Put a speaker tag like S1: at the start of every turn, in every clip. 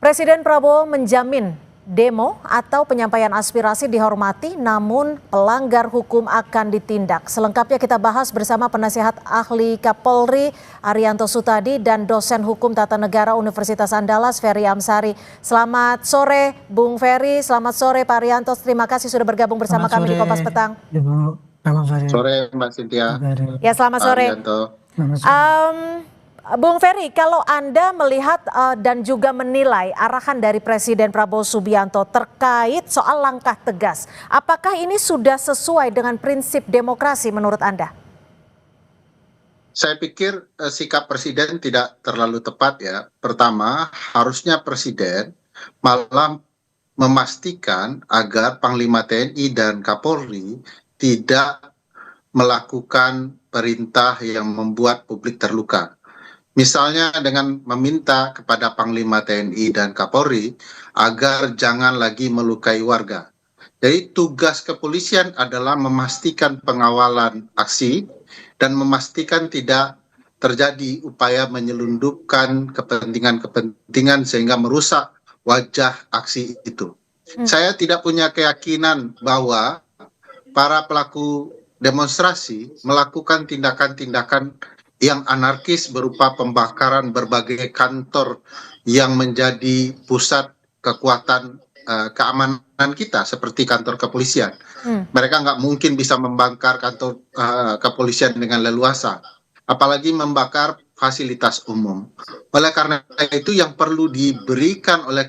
S1: Presiden Prabowo menjamin demo atau penyampaian aspirasi dihormati, namun pelanggar hukum akan ditindak. Selengkapnya kita bahas bersama penasihat ahli Kapolri Arianto Sutadi dan dosen hukum tata negara Universitas Andalas Ferry Amsari. Selamat sore Bung Ferry, selamat sore Pak Arianto. Terima kasih sudah bergabung bersama kami di Kompas Petang.
S2: Ibu, selamat sore.
S3: Sore Mbak Cynthia.
S1: Ya, selamat sore. Bung Ferry, kalau Anda melihat dan juga menilai arahan dari Presiden Prabowo Subianto terkait soal langkah tegas, apakah ini sudah sesuai dengan prinsip demokrasi menurut Anda?
S3: Saya pikir sikap Presiden tidak terlalu tepat ya. Pertama, harusnya Presiden malah memastikan agar Panglima TNI dan Kapolri tidak melakukan perintah yang membuat publik terluka. Misalnya dengan meminta kepada Panglima TNI dan Kapolri agar jangan lagi melukai warga. Jadi tugas kepolisian adalah memastikan pengawalan aksi dan memastikan tidak terjadi upaya menyelundupkan kepentingan-kepentingan sehingga merusak wajah aksi itu. Saya tidak punya keyakinan bahwa para pelaku demonstrasi melakukan tindakan-tindakan yang anarkis berupa pembakaran berbagai kantor yang menjadi pusat kekuatan keamanan kita seperti kantor kepolisian. Mereka nggak mungkin bisa membakar kantor kepolisian dengan leluasa, apalagi membakar fasilitas umum. Oleh karena itu yang perlu diberikan oleh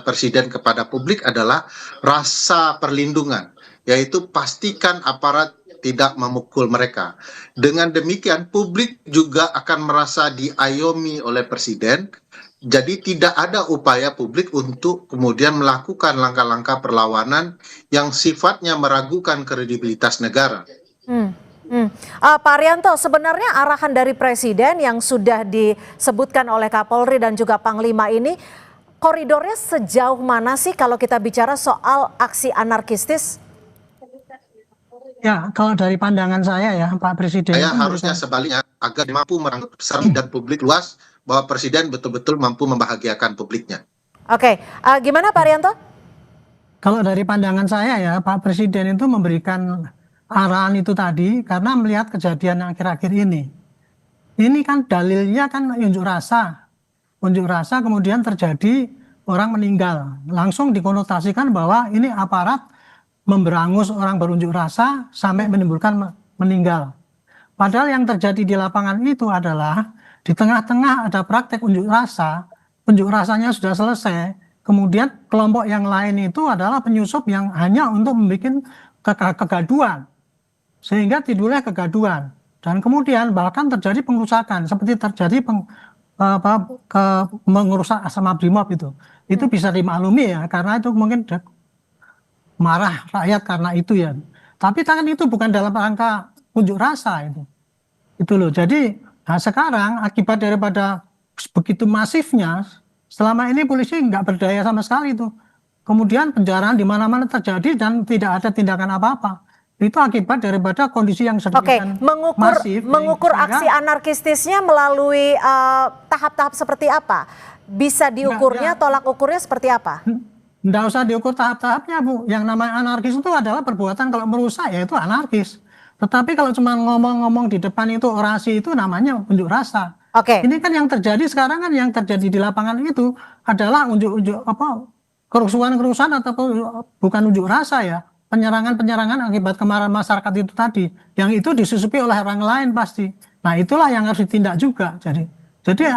S3: Presiden kepada publik adalah rasa perlindungan, yaitu pastikan aparat tidak memukul mereka. Dengan demikian publik juga akan merasa diayomi oleh Presiden. Jadi tidak ada upaya publik untuk kemudian melakukan langkah-langkah perlawanan yang sifatnya meragukan kredibilitas negara.
S1: Pak Arianto, sebenarnya arahan dari Presiden yang sudah disebutkan oleh Kapolri dan juga Panglima ini, koridornya sejauh mana sih kalau kita bicara soal aksi anarkistis?
S2: Ya, kalau dari pandangan saya ya, Pak Presiden.
S3: Saya harusnya sebaliknya agar mampu merangkul besar dan publik luas bahwa Presiden betul-betul mampu membahagiakan publiknya.
S1: Oke, gimana Pak Arianto?
S2: Kalau dari pandangan saya ya, Pak Presiden itu memberikan arahan itu tadi karena melihat kejadian yang akhir-akhir ini. Ini kan dalilnya kan unjuk rasa. Unjuk rasa kemudian terjadi orang meninggal. Langsung dikonotasikan bahwa ini aparat memberangus orang berunjuk rasa sampai menimbulkan meninggal. Padahal yang terjadi di lapangan itu adalah di tengah-tengah ada praktek unjuk rasanya sudah selesai, kemudian kelompok yang lain itu adalah penyusup yang hanya untuk membuat kegaduhan, sehingga tidurnya kegaduhan, dan kemudian bahkan terjadi pengerusakan, seperti terjadi mengerusak asrama Brimob itu bisa dimaklumi ya, karena itu mungkin marah rakyat karena itu ya. Tapi tangan itu bukan dalam rangka unjuk rasa itu loh. Jadi sekarang akibat daripada begitu masifnya, selama ini polisi nggak berdaya sama sekali itu. Kemudian penjaraan di mana-mana terjadi dan tidak ada tindakan apa-apa. Itu akibat daripada kondisi yang sedemikian masif.
S1: Mengukur aksi anarkistisnya melalui tahap-tahap seperti apa? Bisa diukurnya, tolak ukurnya seperti apa?
S2: Nggak usah diukur tahap-tahapnya, Bu. Yang namanya anarkis itu adalah perbuatan kalau merusak, ya itu anarkis. Tetapi kalau cuma ngomong-ngomong di depan itu orasi, itu namanya unjuk rasa. Ini kan yang terjadi sekarang kan, yang terjadi di lapangan itu adalah kerusuhan-kerusuhan ataupun bukan unjuk rasa ya. Penyerangan-penyerangan akibat kemarahan masyarakat itu tadi. Yang itu disusupi oleh orang lain pasti. Nah itulah yang harus ditindak juga. Jadi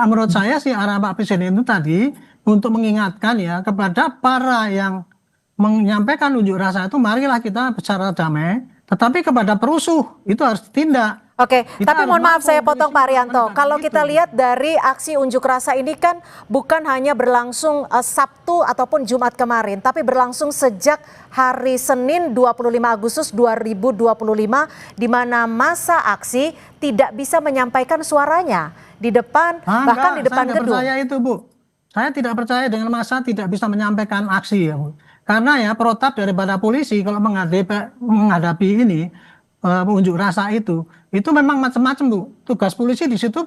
S2: menurut saya sih arah Pak Presiden itu tadi untuk mengingatkan ya kepada para yang menyampaikan unjuk rasa itu, marilah kita bicara damai, tetapi kepada perusuh itu harus ditindak.
S1: Tapi mohon maaf saya potong Pak Arianto. Kalau kita lihat dari aksi unjuk rasa ini kan bukan hanya berlangsung Sabtu ataupun Jumat kemarin, tapi berlangsung sejak hari Senin 25 Agustus 2025 di mana massa aksi tidak bisa menyampaikan suaranya di depan, bahkan di depan gedung.
S2: Saya itu, Bu. Saya tidak percaya dengan massa tidak bisa menyampaikan aksi ya, Bu. Karena ya protap daripada polisi kalau menghadapi ini unjuk rasa itu memang macam-macam, Bu. Tugas polisi di situ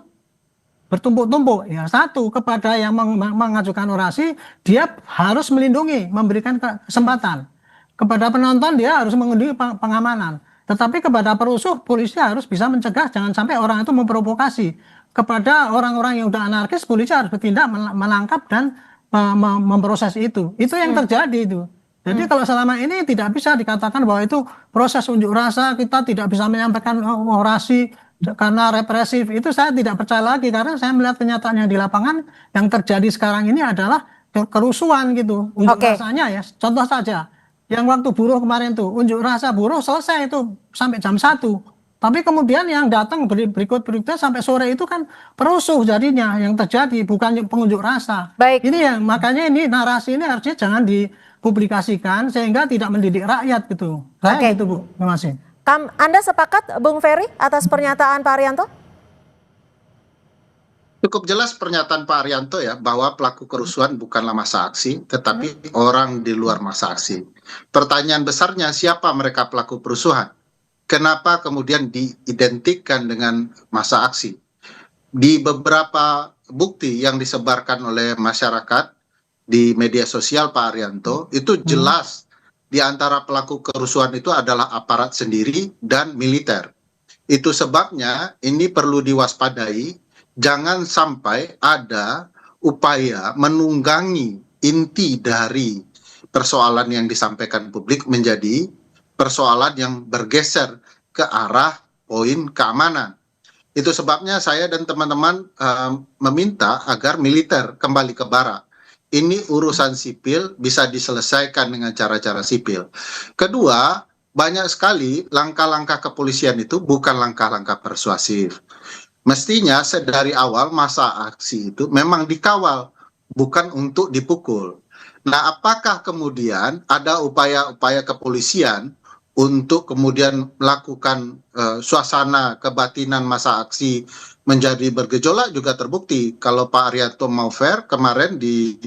S2: bertumpuk-tumpuk. Ya, satu, kepada yang mengajukan orasi, dia harus melindungi, memberikan kesempatan. Kepada penonton, dia harus mengunduhi pengamanan. Tetapi kepada perusuh, polisi harus bisa mencegah, jangan sampai orang itu memprovokasi. Kepada orang-orang yang udah anarkis, polisi harus bertindak, menangkap dan memproses itu. Itu yang terjadi itu. Jadi kalau selama ini tidak bisa dikatakan bahwa itu proses unjuk rasa, kita tidak bisa menyampaikan orasi karena represif, itu saya tidak percaya lagi, karena saya melihat kenyataan yang di lapangan yang terjadi sekarang ini adalah kerusuhan gitu. Unjuk rasanya ya, contoh saja yang waktu buruh kemarin tuh, unjuk rasa buruh selesai itu sampai jam 1. Tapi kemudian yang datang berikutnya sampai sore itu kan perusuh jadinya yang terjadi, bukan pengunjuk rasa.
S1: Baik.
S2: Ini yang makanya ini narasi ini harusnya jangan dipublikasikan sehingga tidak mendidik rakyat gitu. Saya gitu Bu, terima kasih.
S1: Anda sepakat Bung Ferry atas pernyataan Pak Arianto?
S3: Cukup jelas pernyataan Pak Arianto ya, bahwa pelaku kerusuhan bukanlah massa aksi, tetapi orang di luar massa aksi. Pertanyaan besarnya, siapa mereka pelaku kerusuhan? Kenapa kemudian diidentikan dengan massa aksi? Di beberapa bukti yang disebarkan oleh masyarakat di media sosial Pak Arianto, itu jelas di antara pelaku kerusuhan itu adalah aparat sendiri dan militer. Itu sebabnya ini perlu diwaspadai, jangan sampai ada upaya menunggangi inti dari persoalan yang disampaikan publik menjadi persoalan yang bergeser ke arah poin keamanan. Itu sebabnya saya dan teman-teman meminta agar militer kembali ke barak. Ini urusan sipil bisa diselesaikan dengan cara-cara sipil. Kedua, banyak sekali langkah-langkah kepolisian itu bukan langkah-langkah persuasif. Mestinya dari awal masa aksi itu memang dikawal, bukan untuk dipukul. Nah, apakah kemudian ada upaya-upaya kepolisian untuk kemudian melakukan suasana kebatinan masa aksi menjadi bergejolak juga terbukti. Kalau Pak Arianto mau fair, kemarin di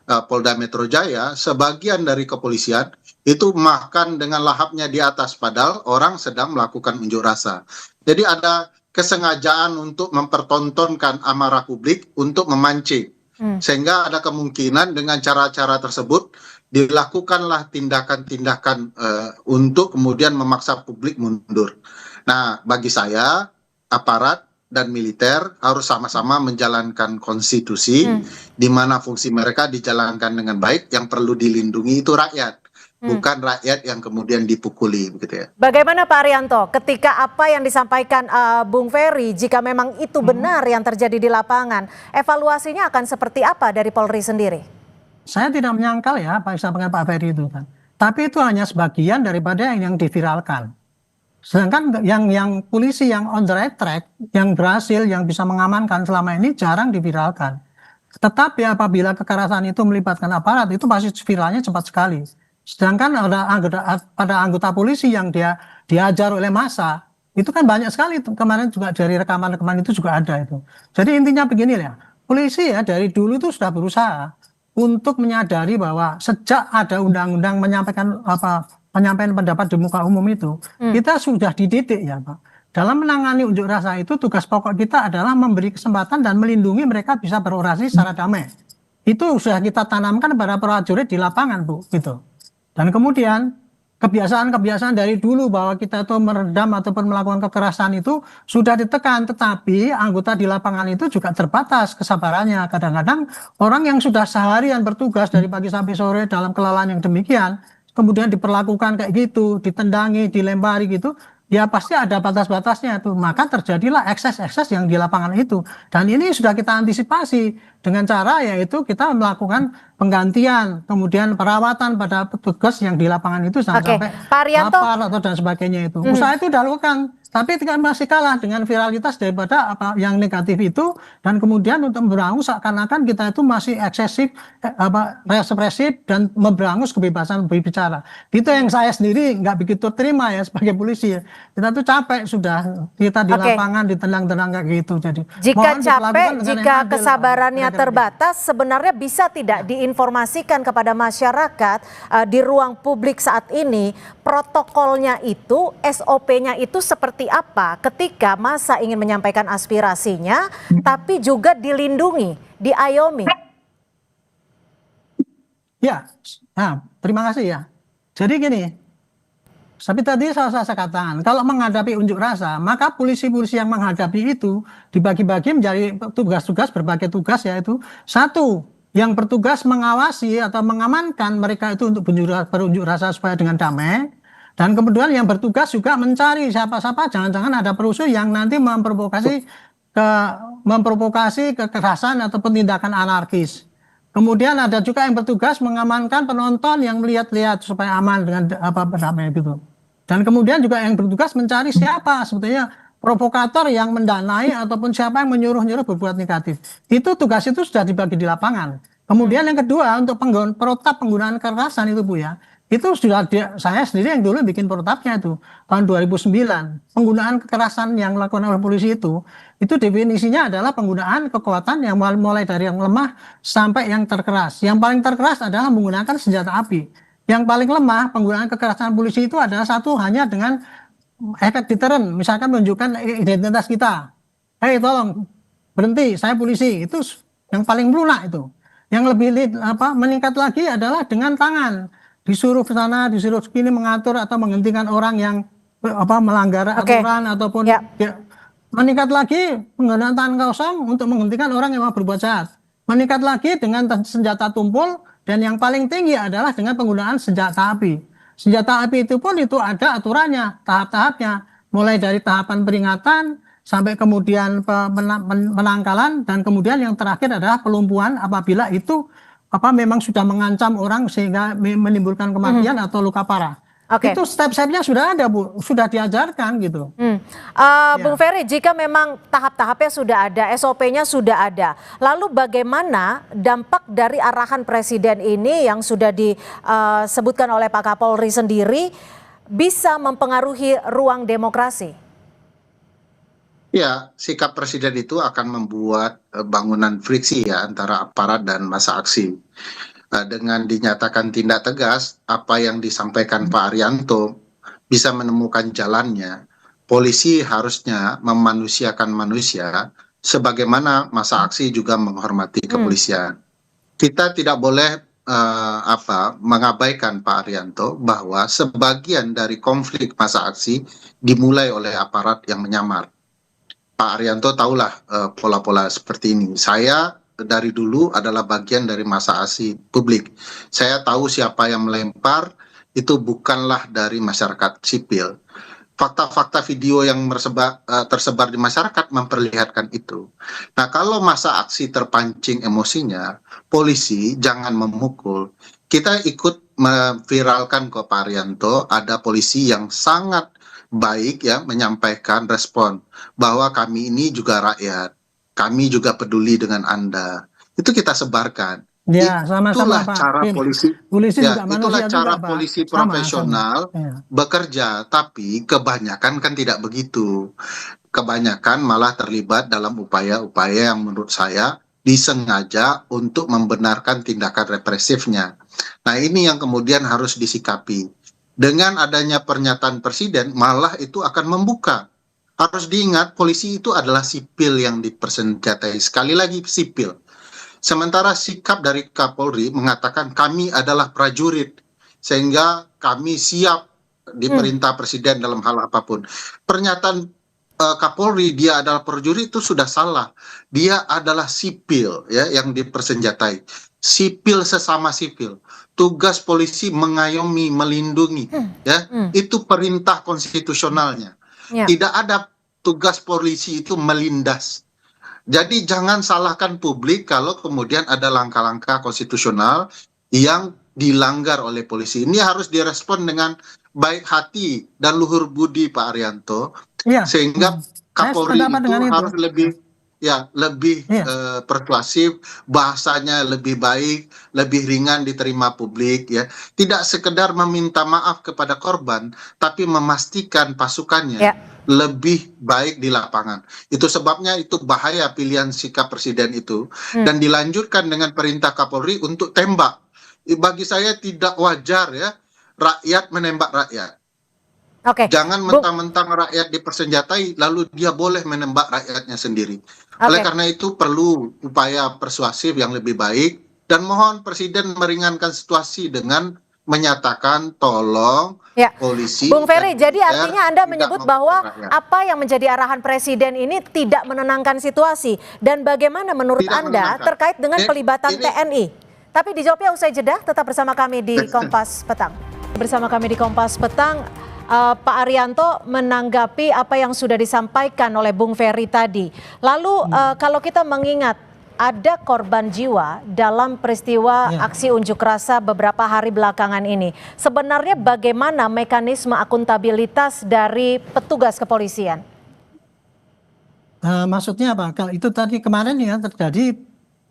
S3: Polda Metro Jaya, sebagian dari kepolisian itu makan dengan lahapnya di atas, padahal orang sedang melakukan unjuk rasa. Jadi ada kesengajaan untuk mempertontonkan amarah publik untuk memancing. Sehingga ada kemungkinan dengan cara-cara tersebut dilakukanlah tindakan-tindakan untuk kemudian memaksa publik mundur. Nah, bagi saya aparat dan militer harus sama-sama menjalankan konstitusi, di mana fungsi mereka dijalankan dengan baik. Yang perlu dilindungi itu rakyat, bukan rakyat yang kemudian dipukuli, begitu ya. Bagaimana
S1: Pak Arianto, ketika apa yang disampaikan Bung Ferry, jika memang itu benar yang terjadi di lapangan, evaluasinya akan seperti apa dari Polri sendiri?
S2: Saya tidak menyangkal ya apa yang disampaikan Pak Ferry itu kan. Tapi itu hanya sebagian daripada yang diviralkan. Sedangkan yang polisi yang on the right track, yang berhasil, yang bisa mengamankan selama ini jarang diviralkan. Tetapi apabila kekerasan itu melibatkan aparat, itu pasti viralnya cepat sekali. Sedangkan pada anggota polisi yang dia diajar oleh massa, itu kan banyak sekali. Kemarin juga dari rekaman-rekaman itu juga ada itu. Jadi intinya begini ya, polisi ya dari dulu itu sudah berusaha untuk menyadari bahwa sejak ada undang-undang penyampaian pendapat di muka umum itu, kita sudah dididik ya Pak. Dalam menangani unjuk rasa itu tugas pokok kita adalah memberi kesempatan dan melindungi mereka bisa berorasi secara damai. Itu sudah kita tanamkan pada prajurit di lapangan Bu, gitu. Dan kemudian kebiasaan-kebiasaan dari dulu bahwa kita itu meredam ataupun melakukan kekerasan itu sudah ditekan, tetapi anggota di lapangan itu juga terbatas kesabarannya. Kadang-kadang orang yang sudah seharian bertugas dari pagi sampai sore dalam kelelahan yang demikian, kemudian diperlakukan kayak gitu, ditendangi, dilempari gitu, ya pasti ada batas-batasnya tuh. Maka terjadilah ekses-ekses yang di lapangan itu. Dan ini sudah kita antisipasi dengan cara yaitu kita melakukan penggantian, kemudian perawatan pada petugas yang di lapangan itu sampai lapar atau dan sebagainya itu. Usaha itu dilakukan, tapi masih kalah dengan viralitas daripada apa yang negatif itu, dan kemudian untuk memberangus seakan-akan kita itu masih eksesif, represif dan memberangus kebebasan berbicara. Itu yang saya sendiri nggak begitu terima ya sebagai polisi. Kita tuh capek sudah, kita di lapangan ditendang-tendang kayak gitu. Jadi
S1: jika capek, jika kesabarannya
S2: kira-kira
S1: terbatas sebenarnya bisa tidak diinformasikan kepada masyarakat di ruang publik saat ini protokolnya itu, SOP-nya itu seperti apa ketika massa ingin menyampaikan aspirasinya tapi juga dilindungi, diayomi?
S2: Ya, nah, terima kasih ya. Jadi gini, tapi tadi saya katakan, kalau menghadapi unjuk rasa, maka polisi-polisi yang menghadapi itu dibagi-bagi menjadi tugas-tugas, berbagai tugas, yaitu satu, yang bertugas mengawasi atau mengamankan mereka itu untuk berunjuk rasa supaya dengan damai. Dan kemudian yang bertugas juga mencari siapa-siapa, jangan-jangan ada perusuh yang nanti memprovokasi kekerasan atau tindakan anarkis. Kemudian ada juga yang bertugas mengamankan penonton yang melihat-lihat supaya aman dengan berdamai gitu. Dan kemudian juga yang bertugas mencari siapa sebetulnya provokator yang mendanai ataupun siapa yang menyuruh-nyuruh berbuat negatif. Itu tugas itu sudah dibagi di lapangan. Kemudian yang kedua untuk protap penggunaan kekerasan itu Bu ya. Itu sudah saya sendiri yang dulu bikin protapnya itu tahun 2009. Penggunaan kekerasan yang dilakukan oleh polisi itu definisinya adalah penggunaan kekuatan yang mulai dari yang lemah sampai yang terkeras. Yang paling terkeras adalah menggunakan senjata api. Yang paling lemah penggunaan kekerasan polisi itu adalah satu hanya dengan efek deterrent, misalkan menunjukkan identitas kita. Hei tolong berhenti, saya polisi. Itu yang paling melunak itu. Yang lebih meningkat lagi adalah dengan tangan. Disuruh ke sana, disuruh sini mengatur atau menghentikan orang yang melanggar aturan ataupun ya, meningkat lagi penggunaan tangan kosong untuk menghentikan orang yang mau berbuat jahat. Meningkat lagi dengan senjata tumpul dan yang paling tinggi adalah dengan penggunaan senjata api. Senjata api itu pun itu ada aturannya, tahap-tahapnya. Mulai dari tahapan peringatan sampai kemudian penangkalan dan kemudian yang terakhir adalah pelumpuhan apabila itu memang sudah mengancam orang sehingga menimbulkan kematian atau luka parah. Itu step-stepnya sudah ada Bu, sudah diajarkan gitu.
S1: Bung Ferry, jika memang tahap-tahapnya sudah ada, SOP-nya sudah ada, lalu bagaimana dampak dari arahan Presiden ini yang sudah disebutkan oleh Pak Kapolri sendiri bisa mempengaruhi ruang demokrasi?
S3: Ya, sikap Presiden itu akan membuat bangunan friksi ya antara aparat dan massa aksi. Dengan dinyatakan tindak tegas, apa yang disampaikan Pak Arianto bisa menemukan jalannya. Polisi harusnya memanusiakan manusia, sebagaimana massa aksi juga menghormati kepolisian. Kita tidak boleh mengabaikan Pak Arianto bahwa sebagian dari konflik massa aksi dimulai oleh aparat yang menyamar. Pak Arianto tahulah pola-pola seperti ini. Saya dari dulu adalah bagian dari massa aksi publik. Saya tahu siapa yang melempar itu bukanlah dari masyarakat sipil. Fakta-fakta video yang tersebar di masyarakat memperlihatkan itu. Nah, kalau massa aksi terpancing emosinya, polisi jangan memukul. Kita ikut memviralkan ke Pak Arianto, ada polisi yang sangat baik ya menyampaikan respon bahwa kami ini juga rakyat, kami juga peduli dengan Anda. Itu kita sebarkan.
S2: Ya, sama-sama, Pak.
S3: Cara polisi ya, itulah cara juga, polisi profesional bekerja, tapi kebanyakan kan tidak begitu. Kebanyakan malah terlibat dalam upaya-upaya yang menurut saya disengaja untuk membenarkan tindakan represifnya. Nah, ini yang kemudian harus disikapi. Dengan adanya pernyataan Presiden, malah itu akan membuka. Harus diingat, polisi itu adalah sipil yang dipersenjatai. Sekali lagi, sipil. Sementara sikap dari Kapolri mengatakan kami adalah prajurit, sehingga kami siap diperintah Presiden dalam hal apapun. Pernyataan Kapolri dia adalah prajurit itu sudah salah. Dia adalah sipil ya yang dipersenjatai. Sipil sesama sipil. Tugas polisi mengayomi, melindungi, ya itu perintah konstitusionalnya. Tidak ada tugas polisi itu melindas. Jadi jangan salahkan publik kalau kemudian ada langkah-langkah konstitusional yang dilanggar oleh polisi. Ini harus direspon dengan baik hati dan luhur budi Pak Arianto, sehingga Kapolri itu harus lebih ya lebih
S2: Iya.
S3: persuasif, bahasanya lebih baik, lebih ringan diterima publik ya. Tidak sekedar meminta maaf kepada korban, tapi memastikan pasukannya
S1: Ya.
S3: lebih baik di lapangan. Itu sebabnya itu bahaya pilihan sikap presiden itu,
S1: Hmm.
S3: dan dilanjutkan dengan perintah Kapolri untuk tembak. Bagi saya tidak wajar ya rakyat menembak rakyat.
S1: Oke,
S3: Jangan
S1: Bung.
S3: mentang-mentang rakyat dipersenjatai lalu dia boleh menembak rakyatnya sendiri. Oleh
S1: Oke.
S3: karena itu perlu upaya persuasif yang lebih baik, dan mohon presiden meringankan situasi dengan menyatakan tolong
S1: Ya,
S3: polisi
S1: Bung
S3: dan
S1: Ferry, jadi
S3: militer
S1: artinya Anda
S3: tidak
S1: menyebut
S3: memukul
S1: bahwa
S3: rakyat.
S1: apa yang menjadi arahan Presiden ini tidak menenangkan situasi. Dan bagaimana menurut
S3: Tidak
S1: Anda
S3: menenangkan.
S1: terkait dengan pelibatan
S3: Ini
S1: TNI? Tapi dijawabnya usai jeda, tetap bersama kami di Kompas Petang. Bersama kami di Kompas Petang, Pak Arianto menanggapi apa yang sudah disampaikan oleh Bung Ferry tadi. Lalu kalau kita mengingat ada korban jiwa dalam peristiwa aksi unjuk rasa beberapa hari belakangan ini. Sebenarnya bagaimana mekanisme akuntabilitas dari petugas kepolisian?
S2: Maksudnya apa? Kalau itu tadi kemarin ya terjadi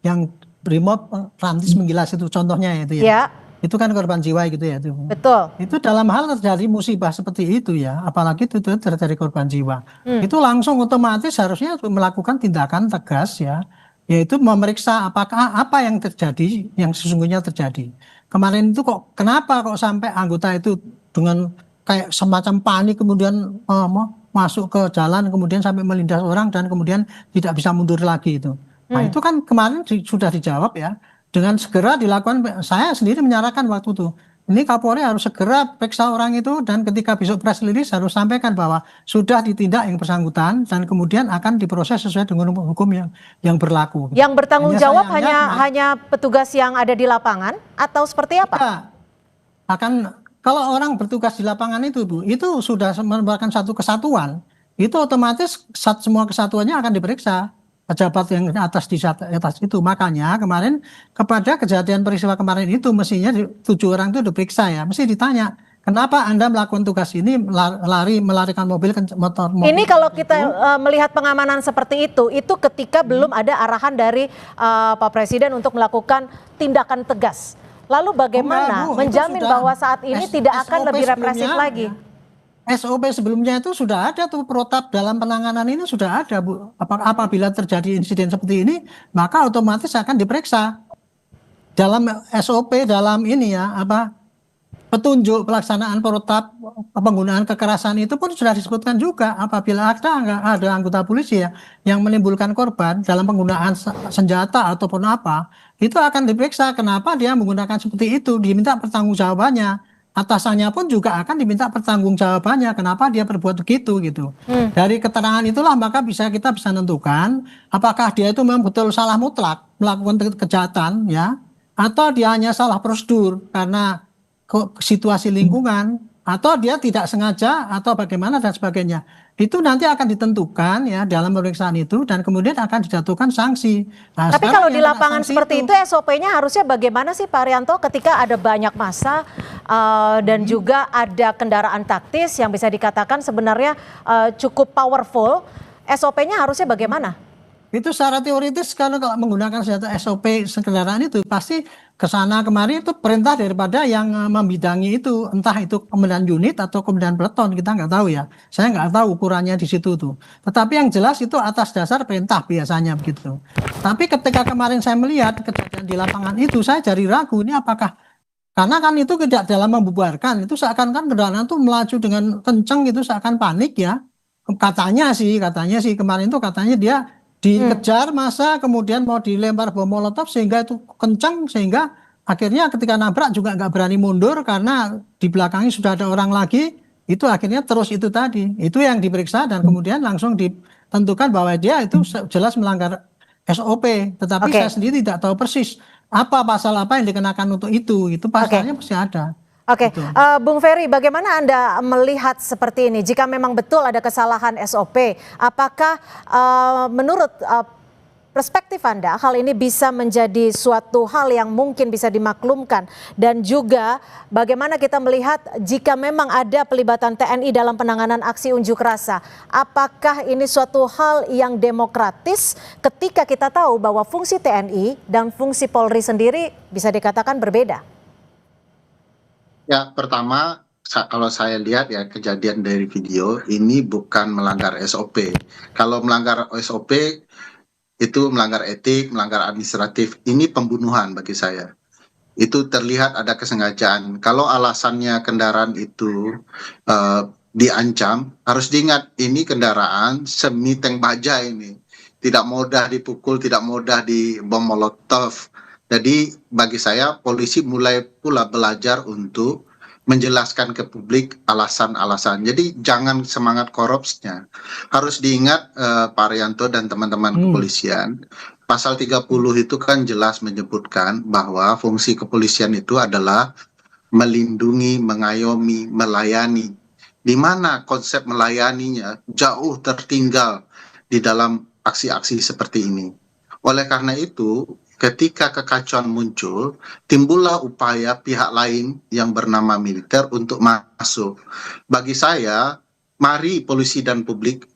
S2: yang Brimob Rantis Menggilas itu contohnya itu ya.
S1: Ya,
S2: Itu kan korban jiwa gitu ya.
S1: betul.
S2: Itu dalam hal terjadi musibah seperti itu ya, apalagi itu terjadi korban jiwa. Itu langsung otomatis harusnya melakukan tindakan tegas ya, yaitu memeriksa apakah apa yang terjadi, yang sesungguhnya terjadi. Kemarin itu kenapa kok sampai anggota itu dengan kayak semacam panik kemudian masuk ke jalan kemudian sampai melindas orang dan kemudian tidak bisa mundur lagi itu. Nah itu kan kemarin sudah dijawab ya. Dengan segera dilakukan, saya sendiri menyarankan waktu itu, ini Kapolri harus segera periksa orang itu dan ketika besok press release harus sampaikan bahwa sudah ditindak yang bersangkutan dan kemudian akan diproses sesuai dengan hukum yang berlaku.
S1: Yang bertanggung
S2: Hanya
S1: jawab
S2: sayangnya,
S1: hanya petugas yang ada di lapangan atau seperti apa?
S2: ya, akan kalau orang bertugas di lapangan itu Bu, itu sudah merupakan satu kesatuan, itu otomatis semua kesatuannya akan diperiksa. Pejabat yang di atas itu, makanya kemarin kepada kejadian peristiwa kemarin itu mestinya 7 orang itu diperiksa ya, mesti ditanya kenapa Anda melakukan tugas ini melarikan mobil motor.
S1: Ini kalau kita melihat pengamanan seperti itu ketika belum ada arahan dari Pak Presiden untuk melakukan tindakan tegas. Lalu bagaimana
S2: Bu,
S1: menjamin bahwa saat ini tidak akan lebih represif lagi?
S2: SOP sebelumnya itu sudah ada tuh protap dalam penanganan ini sudah ada Bu. Apabila terjadi insiden seperti ini maka otomatis akan diperiksa. Dalam SOP dalam ini ya petunjuk pelaksanaan protap penggunaan kekerasan itu pun sudah disebutkan juga apabila ada anggota polisi ya yang menimbulkan korban dalam penggunaan senjata ataupun apa itu akan diperiksa kenapa dia menggunakan seperti itu, diminta pertanggungjawabannya. Atasannya pun juga akan diminta pertanggungjawabannya kenapa dia berbuat begitu gitu. Dari keterangan itulah maka kita bisa menentukan apakah dia itu memang betul salah mutlak melakukan kejahatan ya atau dia hanya salah prosedur karena situasi lingkungan atau dia tidak sengaja atau bagaimana dan sebagainya. Itu nanti akan ditentukan ya dalam pemeriksaan itu dan kemudian akan dijatuhkan sanksi. Nah,
S1: tapi kalau di lapangan seperti itu SOP-nya harusnya bagaimana sih Pak Arianto ketika ada banyak massa dan juga ada kendaraan taktis yang bisa dikatakan sebenarnya cukup powerful, SOP-nya harusnya bagaimana?
S2: Itu secara teoritis kalau menggunakan senjata SOP kendaraan itu pasti kesana kemari itu perintah daripada yang membidangi itu, entah itu komandan unit atau komandan peleton, kita nggak tahu ya. Saya nggak tahu ukurannya di situ tuh. Tetapi yang jelas itu atas dasar perintah biasanya begitu. Tapi ketika kemarin saya melihat kejadian di lapangan itu, saya jadi ragu ini apakah karena kan itu tidak dalam membubarkan, itu seakan-akan kendaraan itu melaju dengan kencang gitu, seakan panik ya. Katanya sih kemarin itu katanya dia dikejar masa kemudian mau dilempar bom molotov sehingga itu kencang sehingga akhirnya ketika nabrak juga nggak berani mundur karena di belakangnya sudah ada orang lagi itu akhirnya terus itu tadi itu yang diperiksa dan kemudian langsung ditentukan bahwa dia itu jelas melanggar SOP tetapi saya sendiri tidak tahu persis apa pasal apa yang dikenakan untuk itu pasalnya pasti ada.
S1: Oke, Bung Ferry, bagaimana Anda melihat seperti ini? Jika memang betul ada kesalahan SOP, apakah menurut perspektif Anda, hal ini bisa menjadi suatu hal yang mungkin bisa dimaklumkan, dan juga bagaimana kita melihat jika memang ada pelibatan TNI dalam penanganan aksi unjuk rasa. Apakah ini suatu hal yang demokratis ketika kita tahu bahwa fungsi TNI dan fungsi Polri sendiri bisa dikatakan berbeda?
S3: Ya, pertama kalau saya lihat ya kejadian dari video ini bukan melanggar SOP. Kalau melanggar SOP itu melanggar etik, melanggar administratif. Ini pembunuhan bagi saya. Itu terlihat ada kesengajaan. Kalau alasannya kendaraan itu diancam, harus diingat ini kendaraan semi tank baja ini. Tidak mudah dipukul, tidak mudah dibom molotov. Jadi bagi saya polisi mulai pula belajar untuk menjelaskan ke publik alasan-alasan. Jadi jangan semangat korupsnya. Harus diingat Pak Arianto dan teman-teman kepolisian, pasal 30 itu kan jelas menyebutkan bahwa fungsi kepolisian itu adalah melindungi, mengayomi, melayani. Di mana konsep melayaninya jauh tertinggal di dalam aksi-aksi seperti ini. Oleh karena itu, ketika kekacauan muncul, timbullah upaya pihak lain yang bernama militer untuk masuk. Bagi saya, mari polisi dan publik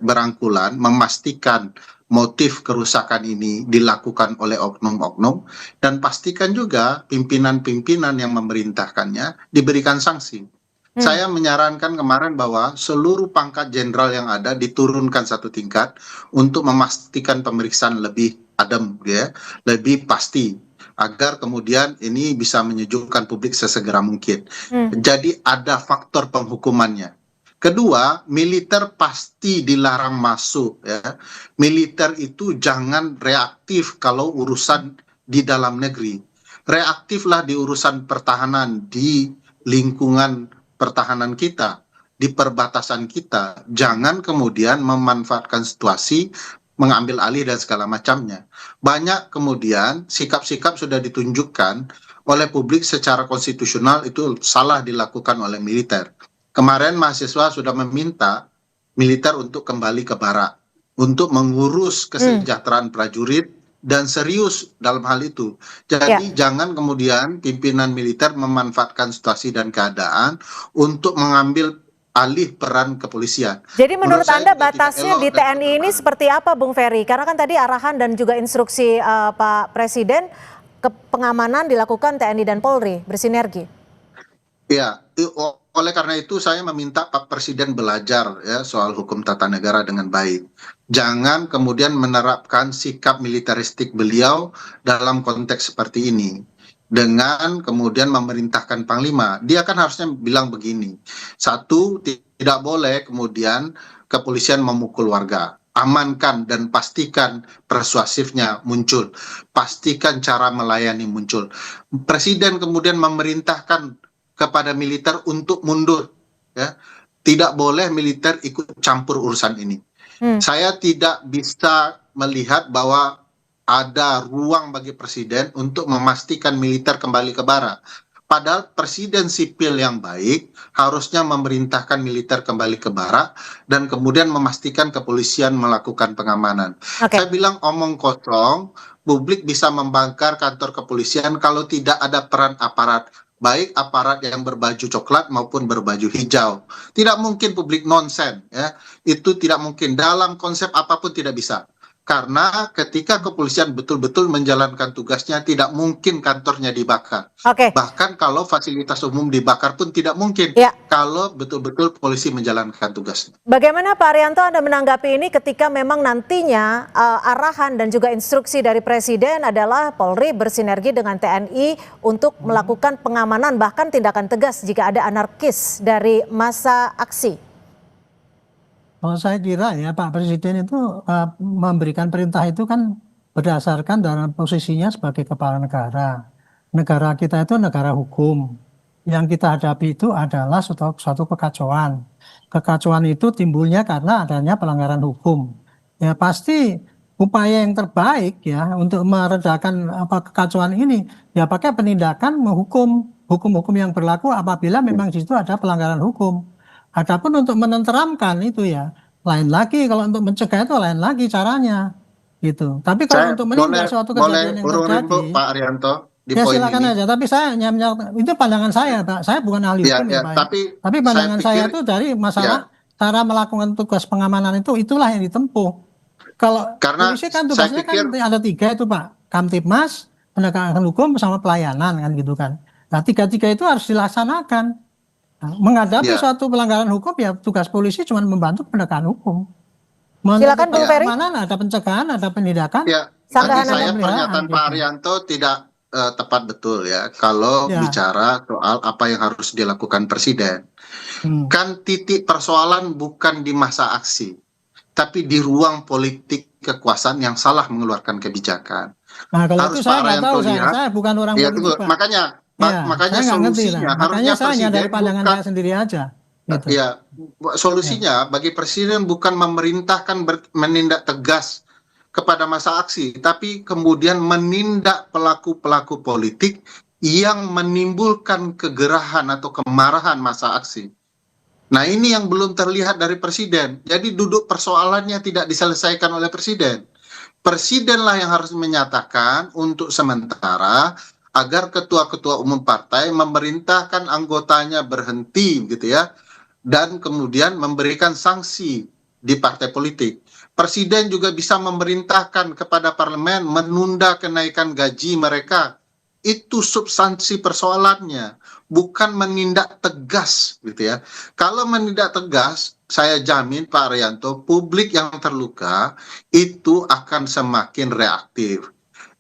S3: berangkulan memastikan motif kerusakan ini dilakukan oleh oknum-oknum, dan pastikan juga pimpinan-pimpinan yang memerintahkannya diberikan sanksi. Saya menyarankan kemarin bahwa seluruh pangkat jenderal yang ada diturunkan satu tingkat untuk memastikan pemeriksaan lebih adem, ya, lebih pasti, agar kemudian ini bisa menyejukkan publik sesegera mungkin. Jadi ada faktor penghukumannya. Kedua, militer pasti dilarang masuk, ya. Militer itu jangan reaktif kalau urusan di dalam negeri. Reaktiflah di urusan pertahanan, di lingkungan pertahanan kita, di perbatasan kita. Jangan kemudian memanfaatkan situasi, mengambil alih dan segala macamnya. Banyak kemudian sikap-sikap sudah ditunjukkan oleh publik secara konstitusional itu salah dilakukan oleh militer. Kemarin mahasiswa sudah meminta militer untuk kembali ke barak, untuk mengurus kesejahteraan prajurit, dan serius dalam hal itu. Jadi jangan kemudian pimpinan militer memanfaatkan situasi dan keadaan untuk mengambil alih peran kepolisian.
S1: Jadi menurut Anda batasnya di TNI ini seperti apa, Bung Ferry? Karena kan tadi arahan dan juga instruksi Pak Presiden ke pengamanan dilakukan TNI dan Polri bersinergi.
S3: Ya, oleh karena itu saya meminta Pak Presiden belajar ya soal hukum tata negara dengan baik. Jangan kemudian menerapkan sikap militeristik beliau dalam konteks seperti ini. Dengan kemudian memerintahkan Panglima, dia kan harusnya bilang begini. Satu, tidak boleh kemudian kepolisian memukul warga. Amankan dan pastikan persuasifnya muncul. Pastikan cara melayani muncul. Presiden kemudian memerintahkan kepada militer untuk mundur, ya. Tidak boleh militer ikut campur urusan ini. Saya tidak bisa melihat bahwa ada ruang bagi presiden untuk memastikan militer kembali ke barak. Padahal presiden sipil yang baik harusnya memerintahkan militer kembali ke barak dan kemudian memastikan kepolisian melakukan pengamanan. Saya bilang omong kosong, publik bisa membangkar kantor kepolisian kalau tidak ada peran aparat, baik aparat yang berbaju coklat maupun berbaju hijau. Tidak mungkin publik nonsen, ya. Itu tidak mungkin. Dalam konsep apapun tidak bisa. Karena ketika kepolisian betul-betul menjalankan tugasnya, tidak mungkin kantornya dibakar. Bahkan kalau fasilitas umum dibakar pun tidak mungkin kalau betul-betul polisi menjalankan tugasnya.
S1: Bagaimana Pak Arianto Anda menanggapi ini ketika memang nantinya arahan dan juga instruksi dari Presiden adalah Polri bersinergi dengan TNI untuk melakukan pengamanan, bahkan tindakan tegas jika ada anarkis dari masa aksi?
S2: Kalau saya kira ya Pak Presiden itu memberikan perintah itu kan berdasarkan dalam posisinya sebagai kepala negara. Negara kita itu negara hukum. Yang kita hadapi itu adalah suatu kekacauan. Kekacauan itu timbulnya karena adanya pelanggaran hukum. Ya pasti upaya yang terbaik ya untuk meredakan kekacauan ini ya pakai penindakan menghukum, hukum-hukum yang berlaku apabila memang di situ ada pelanggaran hukum. Adapun untuk menenteramkan itu ya lain lagi, kalau untuk mencegah itu lain lagi caranya. gitu. Tapi kalau untuk menindak suatu kejadian yang
S3: urung
S2: terjadi,
S3: rimbo Pak Arianto di
S2: ya
S3: poin
S2: silakan
S3: ini.
S2: aja. Tapi saya itu pandangan saya, Pak. Saya bukan ahli
S3: Ya,
S2: hukum ya,
S3: ya,
S2: Pak. Ya. Tapi
S3: saya
S2: pandangan saya
S3: pikir
S2: itu dari
S3: ya,
S2: masalah cara melakukan tugas pengamanan itulah yang ditempuh. Kalau
S3: karena
S2: polisi kan
S3: saya
S2: tugasnya
S3: pikir
S2: kan ada 3 itu, Pak. Kamtibmas, penegakan hukum sama pelayanan kan gitu kan. Nah, 3-3 itu harus dilaksanakan. Nah, menghadapi
S3: ya,
S2: suatu pelanggaran hukum ya tugas polisi cuma membantu penegakan hukum.
S1: Silakan Bung
S2: Menentukan
S1: Ferry.
S2: keamanan, ada pencegahan, ada penindakan,
S3: ya. Bagi
S1: Sanggahan
S2: ada
S3: saya
S1: Anda.
S2: pemeliharaan
S3: pernyataan Pak
S2: gitu.
S3: Arianto tidak tepat betul ya kalau
S2: Ya.
S3: bicara soal apa yang harus dilakukan presiden.
S2: Hmm.
S3: Kan titik persoalan bukan di masa aksi, tapi di ruang politik kekuasaan yang salah mengeluarkan kebijakan.
S2: Nah, kalau
S3: Harus
S2: itu saya
S3: Pak
S2: nggak tahu,
S3: Arianto lihat,
S2: saya bukan orang
S3: ya
S2: politik,
S3: tunggu,
S2: Pak. Ya,
S3: makanya
S2: saya nggak ngerti lah.
S3: solusinya
S2: Makanya
S3: harusnya
S2: saya hanya dari
S3: presiden
S2: pandangan
S3: bukan
S2: saya sendiri aja. Gitu.
S3: ya solusinya bagi presiden bukan memerintahkan menindak tegas kepada masa aksi, tapi kemudian menindak pelaku-pelaku politik yang menimbulkan kegerahan atau kemarahan masa aksi. Nah, ini yang belum terlihat dari presiden. Jadi duduk persoalannya tidak diselesaikan oleh presiden. Presidenlah yang harus menyatakan untuk sementara agar ketua-ketua umum partai memerintahkan anggotanya berhenti gitu ya, dan kemudian memberikan sanksi di partai politik. Presiden juga bisa memerintahkan kepada parlemen menunda kenaikan gaji mereka. Itu substansi persoalannya, bukan menindak tegas gitu ya. Kalau menindak tegas, saya jamin Pak Arianto, publik yang terluka itu akan semakin reaktif.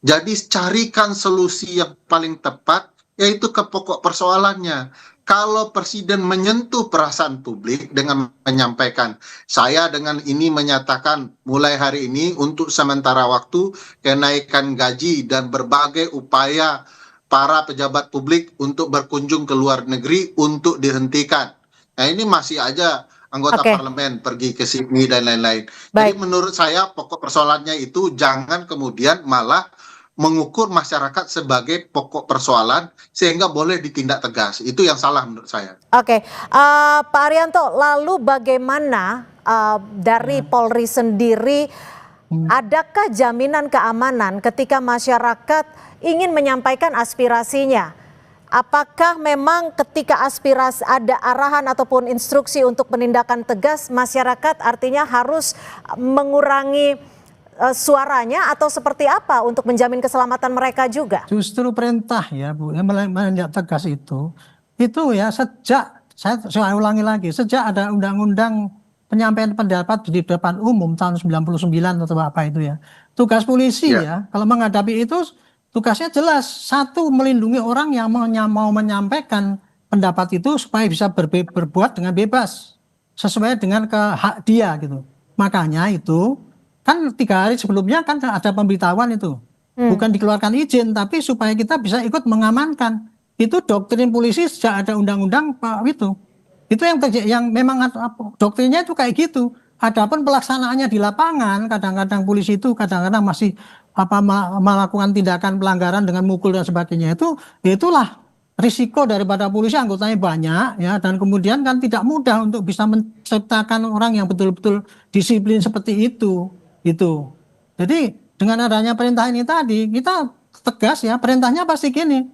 S3: Jadi carikan solusi yang paling tepat, yaitu ke pokok persoalannya. Kalau presiden menyentuh perasaan publik dengan menyampaikan, saya dengan ini menyatakan mulai hari ini untuk sementara waktu kenaikan gaji dan berbagai upaya para pejabat publik untuk berkunjung ke luar negeri untuk dihentikan. Nah, ini masih aja anggota parlemen pergi ke sini dan lain-lain. Jadi menurut saya pokok persoalannya itu jangan kemudian malah mengukur masyarakat sebagai pokok persoalan sehingga boleh ditindak tegas. Itu yang salah menurut saya.
S1: Oke, Pak Arianto, lalu bagaimana dari Polri sendiri, adakah jaminan keamanan ketika masyarakat ingin menyampaikan aspirasinya? Apakah memang ketika aspirasi ada arahan ataupun instruksi untuk penindakan tegas, masyarakat artinya harus mengurangi suaranya atau seperti apa untuk menjamin keselamatan mereka juga?
S2: Justru perintah ya Bu, yang menindak tegas itu ya sejak, saya ulangi lagi, sejak ada undang-undang penyampaian pendapat di depan umum tahun 99 atau apa itu ya. Tugas polisi ya, kalau menghadapi itu tugasnya jelas, satu melindungi orang yang mau menyampaikan pendapat itu supaya bisa berbuat dengan bebas sesuai dengan hak dia gitu. Makanya itu kan 3 hari sebelumnya kan ada pemberitahuan itu, bukan dikeluarkan izin, tapi supaya kita bisa ikut mengamankan. Itu doktrin polisi sejak ada undang-undang itu yang memang doktrinnya itu kayak gitu. Adapun pelaksanaannya di lapangan, kadang-kadang polisi itu kadang-kadang masih melakukan tindakan pelanggaran dengan mukul dan sebagainya, itulah risiko daripada polisi, anggotanya banyak ya, dan kemudian kan tidak mudah untuk bisa menciptakan orang yang betul-betul disiplin seperti itu gitu. Jadi dengan adanya perintah ini tadi, kita tegas ya, perintahnya pasti gini,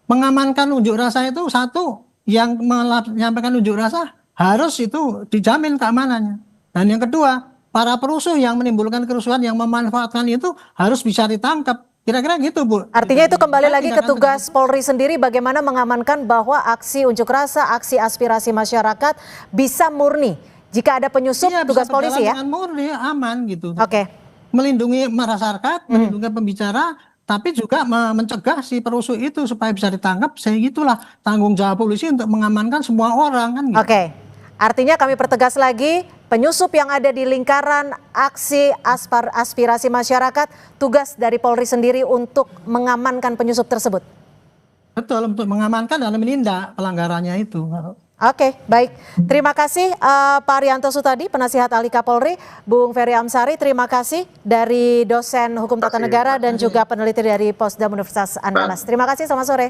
S2: mengamankan unjuk rasa itu satu, yang menyampaikan unjuk rasa harus itu dijamin keamanannya, dan yang kedua, para perusuh yang menimbulkan kerusuhan yang memanfaatkan itu harus bisa ditangkap. Kira-kira gitu Bu.
S1: Artinya itu kembali lagi ke tugas Polri sendiri, bagaimana mengamankan bahwa aksi unjuk rasa, aksi aspirasi masyarakat bisa murni. Jika ada penyusup, tugas polisi ya?
S2: Dengan murni, aman gitu.
S1: Oke.
S2: Melindungi masyarakat, melindungi pembicara, tapi juga mencegah si perusuh itu supaya bisa ditangkap. Sehingga itulah tanggung jawab polisi untuk mengamankan semua orang kan gitu.
S1: Oke. Artinya kami pertegas lagi, penyusup yang ada di lingkaran aksi aspirasi masyarakat, tugas dari Polri sendiri untuk mengamankan penyusup tersebut.
S2: Betul, untuk mengamankan dan menindak pelanggarannya itu.
S1: Oke, baik. Terima kasih Pak Arianto Sutadi, penasihat ahli Kapolri, Bung Ferry Amsari, terima kasih dari dosen hukum tata negara dan juga peneliti dari Posdam Universitas Andalas. Terima kasih, selamat sore.